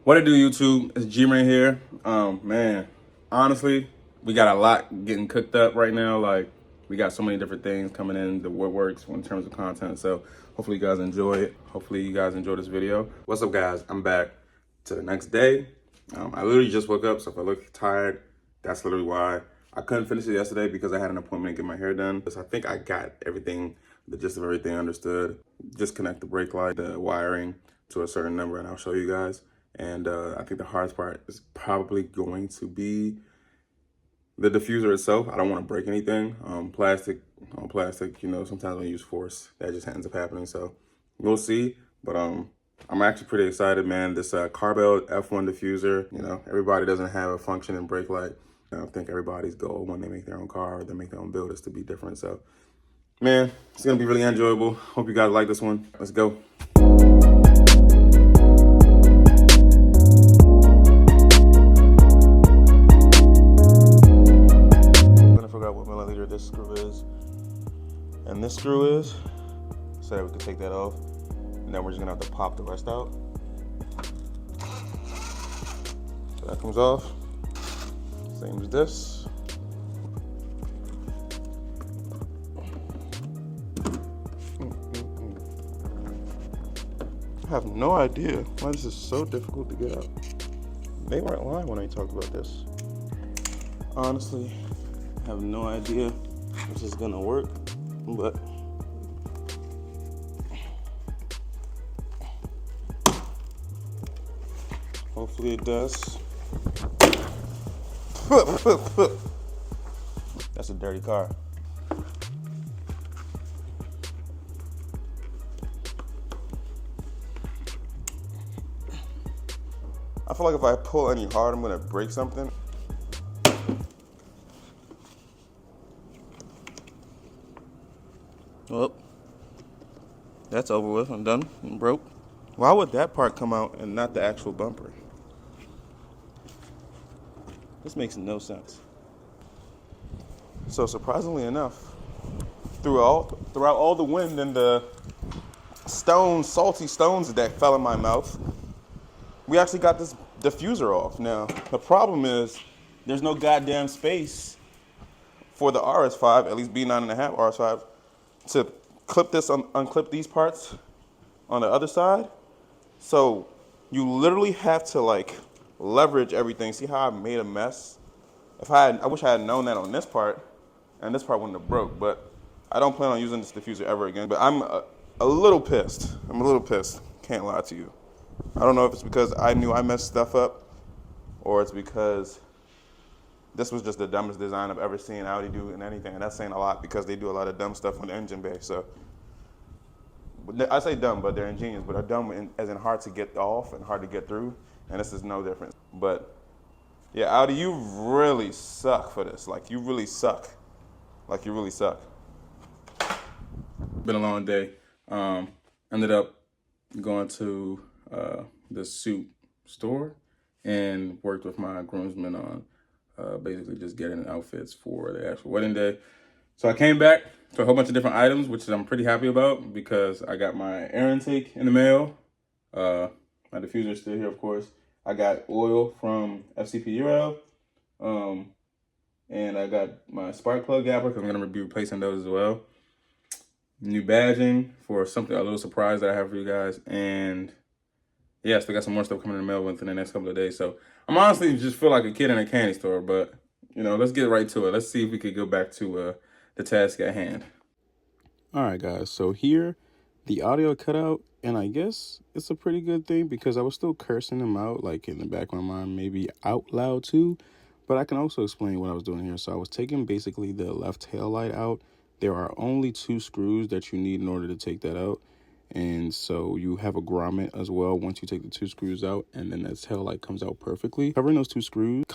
What it do, YouTube? It's G-Man here. Man, honestly, we got a lot getting cooked up right now. Like, we got so many different things coming in the woodworks in terms of content. So hopefully you guys enjoy it. Hopefully you guys enjoy this video. What's up, guys? I'm back to the next day. I literally just woke up, so if I look tired, that's literally why. I couldn't finish it yesterday because I had an appointment to get my hair done. So I think I got everything, the gist of everything understood. Just connect the brake light, the wiring to a certain number, and I'll show you guys. And I think the hardest part is probably going to be the diffuser itself. I don't want to break anything. Plastic on plastic, you know, sometimes when you use force, that just ends up happening. So we'll see. But I'm actually pretty excited, man. This Karbel F1 diffuser, you know, everybody doesn't have a functioning brake light. I don't think everybody's goal when they make their own car or they make their own build is to be different. So, man, it's going to be really enjoyable. Hope you guys like this one. Let's go. This screw is and this screw is, so that we can take that off, and then we're just gonna have to pop the rest out. So that comes off, same as this. I have no idea why this is so difficult to get out. They weren't lying when I talked about this. Honestly, I have no idea if this is gonna work, but hopefully it does. That's a dirty car. I feel like if I pull any hard, I'm gonna break something. Well, that's over with. I'm done. I'm broke. Why would that part come out and not the actual bumper? This makes no sense. So surprisingly enough, throughout all the wind and the salty stones that fell in my mouth, we actually got this diffuser off. Now, the problem is there's no goddamn space for the RS5, at least B9.5 RS5, to clip this, unclip these parts on the other side. So you literally have to like leverage everything. See how I made a mess? I wish I had known that on this part, and this part wouldn't have broke, but I don't plan on using this diffuser ever again. But I'm a little pissed. I'm a little pissed, can't lie to you. I don't know if it's because I knew I messed stuff up, or it's because this was just the dumbest design I've ever seen Audi do in anything, and that's saying a lot because they do a lot of dumb stuff on the engine bay. So I say dumb, but they're ingenious, but they're dumb as in hard to get off and hard to get through, and this is no different. But yeah, Audi, you really suck for this. Like, you really suck. Like, you really suck. Been a long day. Ended up going to the suit store and worked with my groomsmen on basically just getting outfits for the actual wedding day. So I came back to a whole bunch of different items, which I'm pretty happy about because I got my air intake in the mail. My diffuser is still here, of course. I got oil from FCP Euro. And I got my spark plug gapper because I'm going to be replacing those as well. New badging for a little surprise that I have for you guys. And yeah, still got some more stuff coming in the mail within the next couple of days. So I'm honestly just feel like a kid in a candy store, but you know, let's get right to it. Let's see if we could go back to the task at hand. All right, guys. So here, the audio cut out, and I guess it's a pretty good thing because I was still cursing him out, like in the back of my mind, maybe out loud too. But I can also explain what I was doing here. So I was taking basically the left tail light out. There are only 2 screws that you need in order to take that out. And so you have a grommet as well once you take the 2 screws out, and then that tail light comes out perfectly. Covering those 2 screws,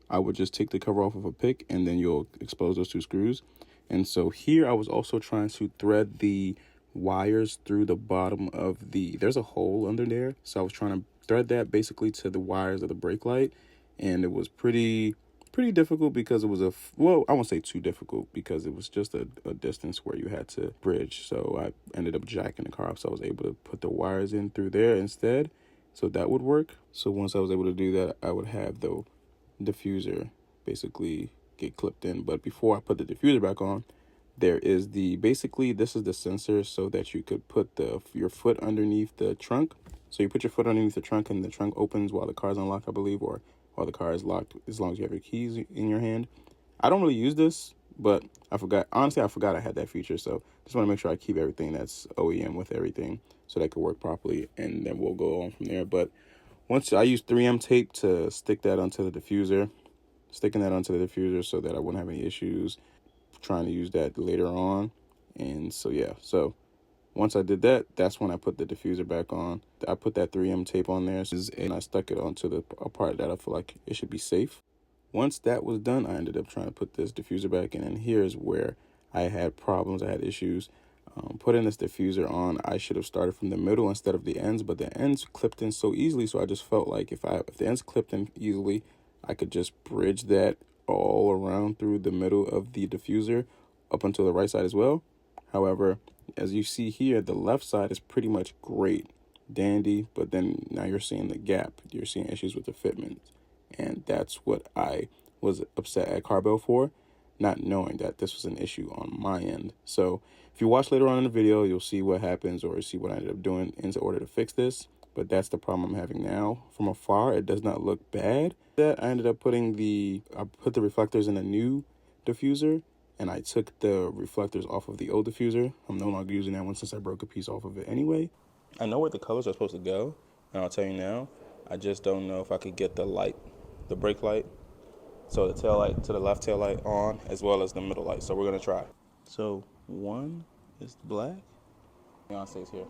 I would just take the cover off of a pick, and then you'll expose those 2 screws. And so here I was also trying to thread the wires through the bottom of there's a hole under there. So I was trying to thread that basically to the wires of the brake light, and it was pretty difficult because it was well, I won't say too difficult because it was just a distance where you had to bridge. So I ended up jacking the car up, so I was able to put the wires in through there instead. So that would work. So once I was able to do that, I would have the diffuser basically get clipped in. But before I put the diffuser back on, there is basically this is the sensor so that you could put your foot underneath the trunk. So you put your foot underneath the trunk and the trunk opens while the car's unlocked, I believe, or while the car is locked, as long as you have your keys in your hand. I don't really use this, but I forgot. Honestly, I forgot I had that feature. So just want to make sure I keep everything that's OEM with everything so that could work properly, and then we'll go on from there. But once I use 3M tape to stick that onto the diffuser, sticking that onto the diffuser so that I wouldn't have any issues trying to use that later on. And so yeah, so once I did that, that's when I put the diffuser back on. I put that 3M tape on there, and I stuck it onto a part that I feel like it should be safe. Once that was done, I ended up trying to put this diffuser back in, and here's where I had problems. I had issues. Putting this diffuser on, I should have started from the middle instead of the ends, but the ends clipped in so easily, so I just felt like if the ends clipped in easily, I could just bridge that all around through the middle of the diffuser up until the right side as well. However, as you see here, the left side is pretty much great, dandy, but then now you're seeing the gap. You're seeing issues with the fitment, and that's what I was upset at Karbel for, not knowing that this was an issue on my end. So if you watch later on in the video, you'll see what happens or see what I ended up doing in order to fix this. But that's the problem I'm having now. From afar, it does not look bad. That I ended up I put the reflectors in a new diffuser, and I took the reflectors off of the old diffuser. I'm no longer using that one since I broke a piece off of it anyway. I know where the colors are supposed to go, and I'll tell you now, I just don't know if I could get the brake light, so the tail light to the left tail light on, as well as the middle light. So we're gonna try. So one is black. Beyonce's here.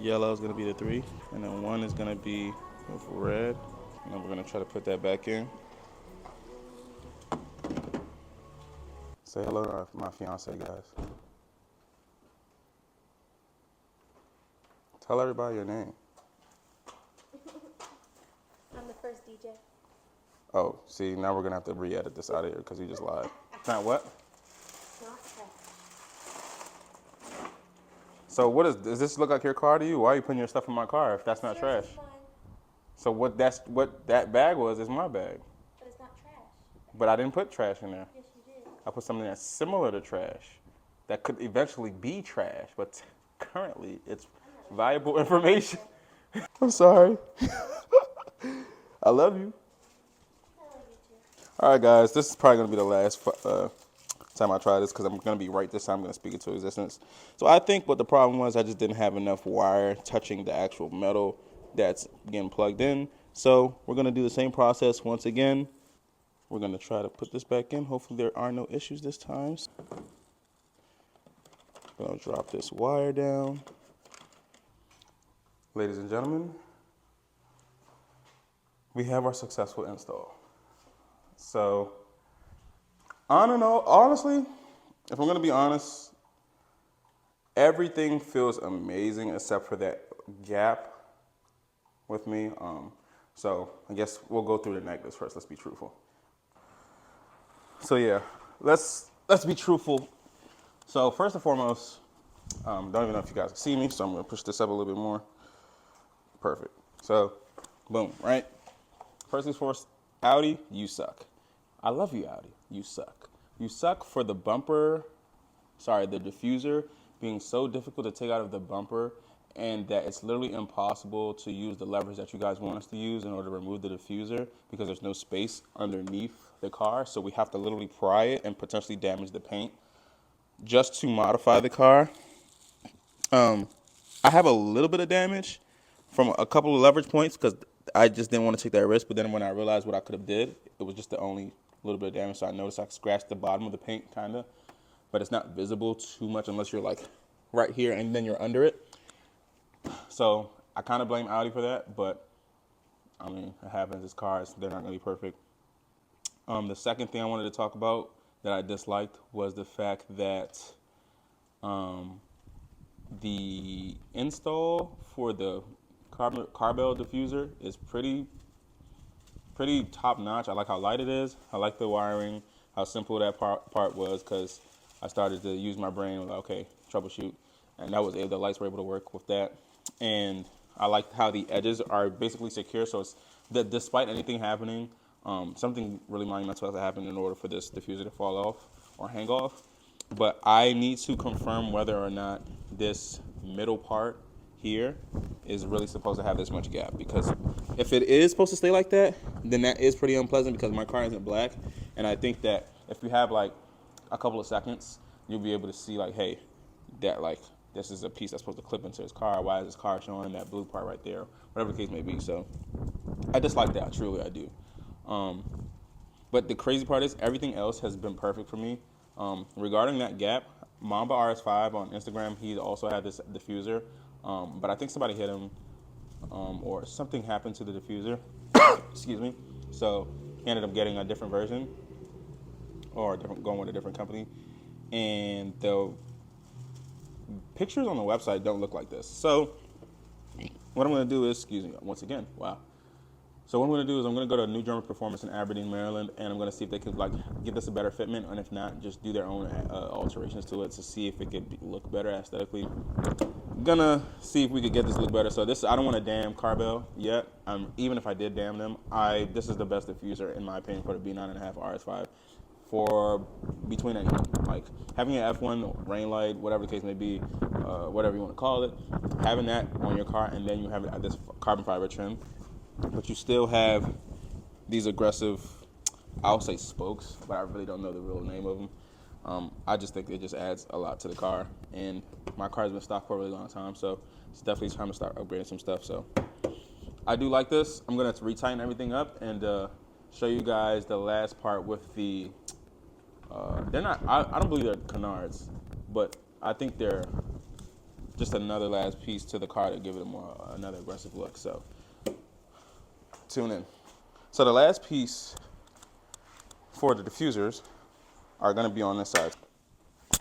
Yellow is gonna be the 3, and then 1 is gonna be with red. And then we're gonna try to put that back in. Say hello to my fiance, guys. Tell everybody your name. I'm the first DJ. Oh, see, now we're gonna have to re-edit this out of here because you just lied. Not what? Not trash. So does this look like your car to you? Why are you putting your stuff in my car if that's not trash? Fine, So what that bag was is my bag. but it's not trash. But I didn't put trash in there. Yes, you did. I put something that's similar to trash that could eventually be trash, but currently it's valuable information. I'm sorry. I love you. I love you too. All right, guys, this is probably going to be the last time I try this because I'm going to be right this time. I'm going to speak it to existence. So I think what the problem was, I just didn't have enough wire touching the actual metal that's getting plugged in. So we're going to do the same process once again. We're going to try to put this back in. Hopefully there are no issues this time. I'm going to drop this wire down. Ladies and gentlemen, we have our successful install. So, I don't know, honestly, if I'm gonna be honest, everything feels amazing except for that gap with me. So I guess we'll go through the negatives first. Let's be truthful. So yeah, let's be truthful. So first and foremost, don't even know if you guys can see me, so I'm gonna push this up a little bit more. Perfect. So, boom, right? First things first, Audi, you suck. I love you, Audi. You suck. You suck for the diffuser being so difficult to take out of the bumper, and that it's literally impossible to use the levers that you guys want us to use in order to remove the diffuser because there's no space underneath the car. So we have to literally pry it and potentially damage the paint just to modify the car. I have a little bit of damage from a couple of leverage points because I just didn't want to take that risk. But then when I realized what I could have did, it was just the only little bit of damage. So I noticed I scratched the bottom of the paint kind of, but it's not visible too much unless you're like right here and then you're under it. So I kind of blame Audi for that, but I mean, it happens. It's cars. They're not going to be perfect. The second thing I wanted to talk about that I disliked was the fact that the install for the Karbel diffuser is pretty top notch. I like how light it is. I like the wiring, how simple that part was, because I started to use my brain. Like, okay, troubleshoot, and that was it. The lights were able to work with that. And I like how the edges are basically secure, so it's that despite anything happening, something really monumental has to happen in order for this diffuser to fall off or hang off. But I need to confirm whether or not this middle part here is really supposed to have this much gap, because if it is supposed to stay like that, then that is pretty unpleasant because my car isn't black, and I think that if you have like a couple of seconds, you'll be able to see like, hey, that like this is a piece that's supposed to clip into his car. Why is his car showing that blue part right there? Whatever the case may be. So I dislike that. Truly, I do. But the crazy part is everything else has been perfect for me. Regarding that gap, Mamba RS5 on Instagram, he also had this diffuser, but I think somebody hit him, or something happened to the diffuser. Excuse me. So he ended up getting a different version, or going with a different company, and the pictures on the website don't look like this. So what I'm going to do is, excuse me, once again, wow. So what I'm going to do is I'm going to go to New German Performance in Aberdeen, Maryland, and I'm going to see if they could like give this a better fitment, and if not, just do their own alterations to it to see if it could look better aesthetically. I'm gonna see if we could get this to look better. So this, I don't want to damn Karbel yet. Even if I did damn them, this is the best diffuser in my opinion for the B9.5 RS5 for between anyone. Like having an F1 rain light, whatever the case may be, whatever you want to call it, having that on your car, and then you have this carbon fiber trim, but you still have these aggressive, I'll say spokes, but I really don't know the real name of them. I just think it just adds a lot to the car, and my car has been stocked for a really long time, so it's definitely time to start upgrading some stuff. So I do like this. I'm gonna retighten everything up and show you guys the last part with the. They're not. I don't believe they're canards, but I think they're just another last piece to the car to give it another aggressive look. So tune in. So the last piece for the diffusers are going to be on this side.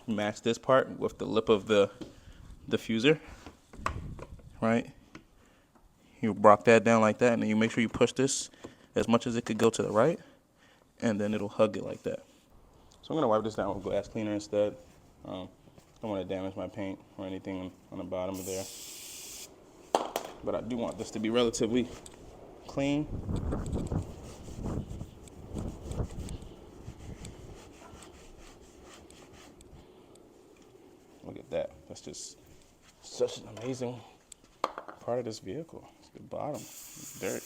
Match this part with the lip of the diffuser, right? You rock that down like that, and then you make sure you push this as much as it could go to the right, and then it'll hug it like that. So I'm going to wipe this down with glass cleaner instead. Don't want to damage my paint or anything on the bottom of there. But I do want this to be relatively clean. Look at that. That's just such an amazing part of this vehicle. It's the bottom, dirt.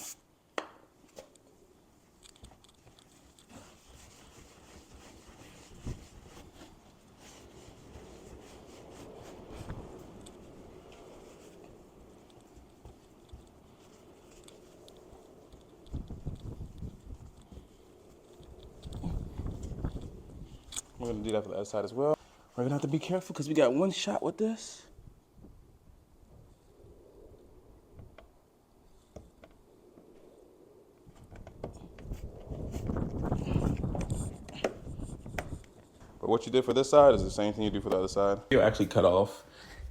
We're gonna do that for the other side as well. We're gonna have to be careful because we got one shot with this. But what you did for this side is the same thing you do for the other side. You actually cut off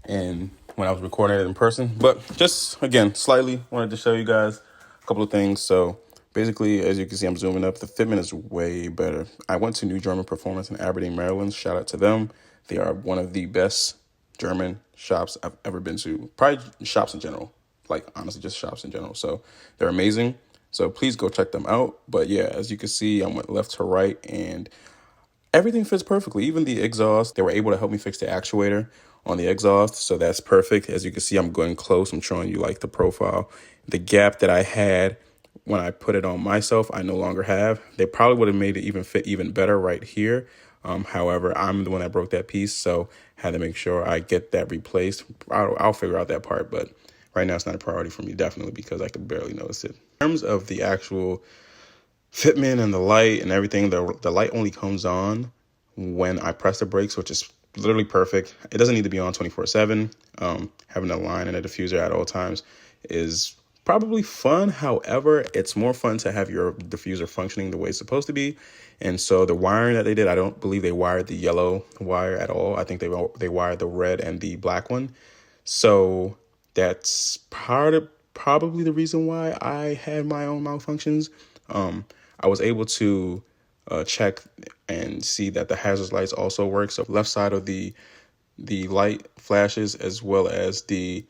and when I was recording it in person, but just again, slightly wanted to show you guys a couple of things. So basically, as you can see, I'm zooming up. The fitment is way better. I went to New German Performance in Aberdeen, Maryland. Shout out to them. They are one of the best German shops I've ever been to. Probably shops in general. Like, honestly, just shops in general. So they're amazing. So please go check them out. But yeah, as you can see, I went left to right and everything fits perfectly. Even the exhaust, they were able to help me fix the actuator on the exhaust. So that's perfect. As you can see, I'm going close. I'm showing you like the profile. The gap that I had when I put it on myself, I no longer have. They probably would have made it even fit even better right here. However, I'm the one that broke that piece, so had to make sure I get that replaced. I'll figure out that part, but right now it's not a priority for me, definitely, because I could barely notice it. In terms of the actual fitment and the light and everything, the light only comes on when I press the brakes, which is literally perfect. It doesn't need to be on 24/7. Having a line and a diffuser at all times is probably fun. However, it's more fun to have your diffuser functioning the way it's supposed to be. And so the wiring that they did, I don't believe they wired the yellow wire at all. I think they wired the red and the black one. So that's probably the reason why I had my own malfunctions. I was able to check and see that the hazard lights also work. So left side of the light flashes, as well as the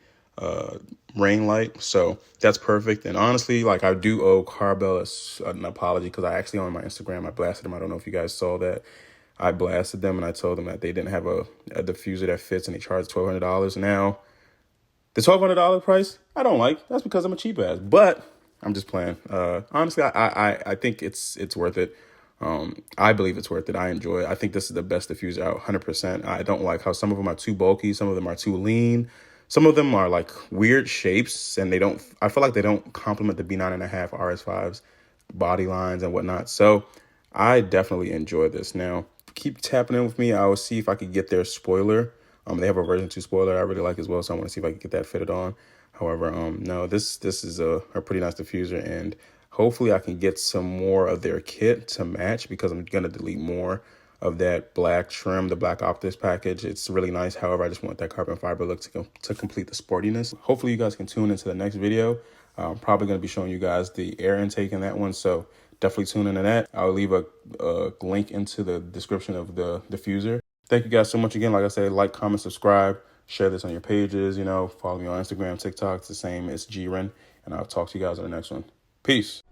rain light. So that's perfect. And honestly, like, I do owe Karbel an apology, because I actually, on my Instagram, I blasted them. I don't know if you guys saw that. I blasted them and I told them that they didn't have a diffuser that fits, and they charged $1,200. Now, the $1,200 price, I don't like. That's because I'm a cheap ass. But I'm just playing. Honestly, I think it's worth it. I believe it's worth it. I enjoy it. I think this is the best diffuser out, 100%. I don't like how some of them are too bulky. Some of them are too lean. Some of them are like weird shapes, and I feel like they don't complement the B9.5 RS5's body lines and whatnot. So I definitely enjoy this. Now, keep tapping in with me. I will see if I could get their spoiler. They have a version 2 spoiler I really like as well, so I want to see if I can get that fitted on. However, no, this is a pretty nice diffuser, and hopefully I can get some more of their kit to match, because I'm going to delete more of that black trim, the black optics package. It's really nice. However, I just want that carbon fiber look to complete the sportiness. Hopefully you guys can tune into the next video. I'm probably going to be showing you guys the air intake in that one, so definitely tune into that. I'll leave a link into the description of the diffuser. Thank you guys so much again. Like I said, like, comment, subscribe, share this on your pages, follow me on Instagram, TikTok. It's the same. It's GRen, and I'll talk to you guys on the next one. Peace.